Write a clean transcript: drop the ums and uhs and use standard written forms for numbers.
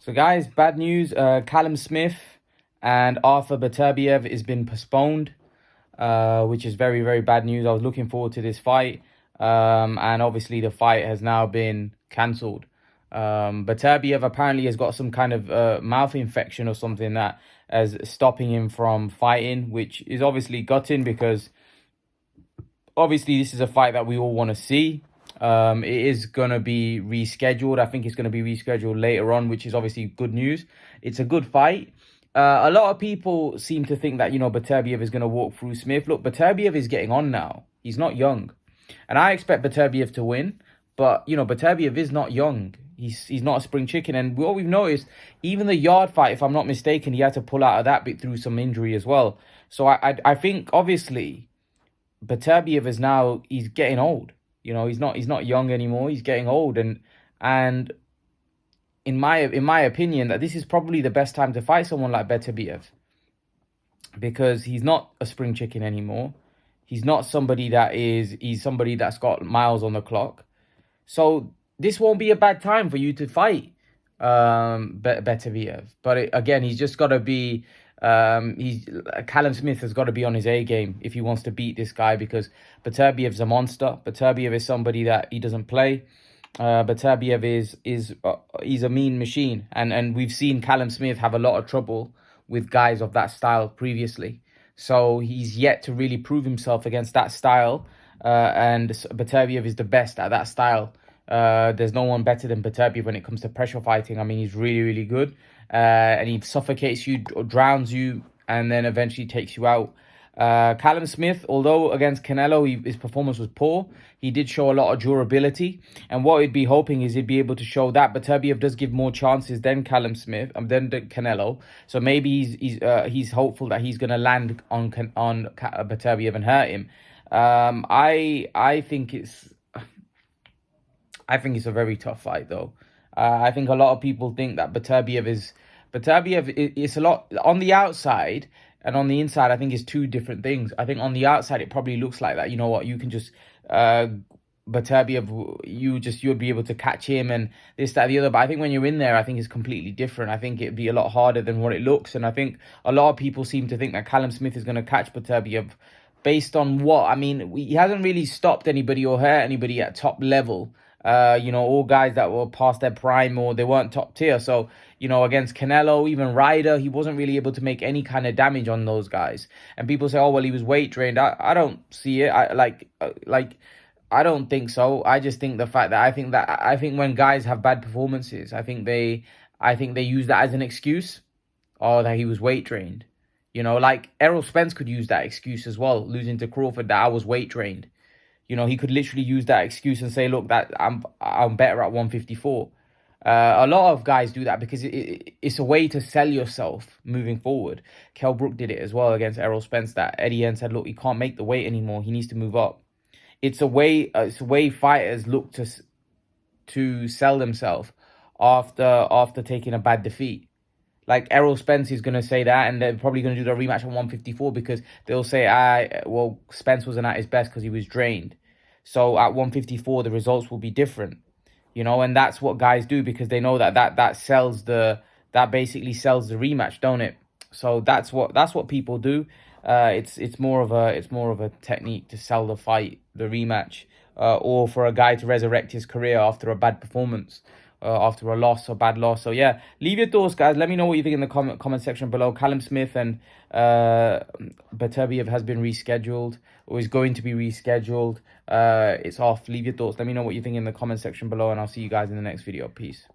So guys, bad news. Callum Smith and Artur Beterbiev has been postponed, which is very, very bad news. I was looking forward to this fight, and obviously the fight has now been cancelled. Beterbiev apparently has got some kind of mouth infection or something that is stopping him from fighting, which is obviously gutting because obviously this is a fight that we all want to see. It is going to be rescheduled. I think it's going to be rescheduled later on, which is obviously good news. It's a good fight. A lot of people seem to think that, Beterbiev is going to walk through Smith. Look, Beterbiev is getting on now. He's not young. And I expect Beterbiev to win. But, Beterbiev is not young. He's not a spring chicken. And what we've noticed, even the yard fight, if I'm not mistaken, he had to pull out of that bit through some injury as well. So I think, obviously, Beterbiev is now, he's getting old. He's not young anymore. He's getting old, and in my opinion, that this is probably the best time to fight someone like Beterbiev, because he's not a spring chicken anymore. He's not somebody he's somebody that's got miles on the clock. So this won't be a bad time for you to fight Beterbiev. But again, he's just got to be. Callum Smith has got to be on his A game if he wants to beat this guy, because Beterbiev's a monster. Beterbiev is somebody that he doesn't play. Beterbiev he's a mean machine, and we've seen Callum Smith have a lot of trouble with guys of that style previously. So he's yet to really prove himself against that style, and Beterbiev is the best at that style. There's no one better than Beterbiev when it comes to pressure fighting. I mean, he's really, really good. And he suffocates you, or drowns you, and then eventually takes you out. Callum Smith, although against Canelo, his performance was poor, he did show a lot of durability. And what he'd be hoping is he'd be able to show that Beterbiev does give more chances than Callum Smith, than Canelo. So maybe he's hopeful that he's going to land on Beterbiev and hurt him. I think it's a very tough fight, though. I think a lot of people think that Beterbiev is a lot on the outside, and on the inside, I think it's two different things. I think on the outside, it probably looks like that. You know what? You can just Beterbiev, you'll be able to catch him and this, that, the other. But I think when you're in there, I think it's completely different. I think it'd be a lot harder than what it looks. And I think a lot of people seem to think that Callum Smith is going to catch Beterbiev based on what? I mean, he hasn't really stopped anybody or hurt anybody at top level. All guys that were past their prime, or they weren't top tier. So, against Canelo, even Ryder, he wasn't really able to make any kind of damage on those guys. And people say, oh, well, he was weight drained. I don't see it. I don't think so. I just think I think when guys have bad performances, I think they use that as an excuse, or that he was weight drained. Like Errol Spence could use that excuse as well, losing to Crawford, that I was weight drained. He could literally use that excuse and say, look, that I'm better at 154. A lot of guys do that because it's a way to sell yourself moving forward. Kell Brook did it as well against Errol Spence, that Eddie Hearn said, look, he can't make the weight anymore. He needs to move up. It's a way fighters look to sell themselves after taking a bad defeat. Like Errol Spence is going to say that, and they're probably going to do the rematch at 154 because they'll say, Spence wasn't at his best because he was drained. So at 154, the results will be different, and that's what guys do because they know that basically sells the rematch, don't it? So that's what people do. It's more of a technique to sell the fight, the rematch, or for a guy to resurrect his career after a bad performance. After a loss or bad loss. So yeah, leave your thoughts, guys. Let me know what you think in the comment section below. Callum Smith and Beterbiev has been rescheduled, or is going to be rescheduled. It's off. Leave your thoughts. Let me know what you think in the comment section below, and I'll see you guys in the next video. Peace.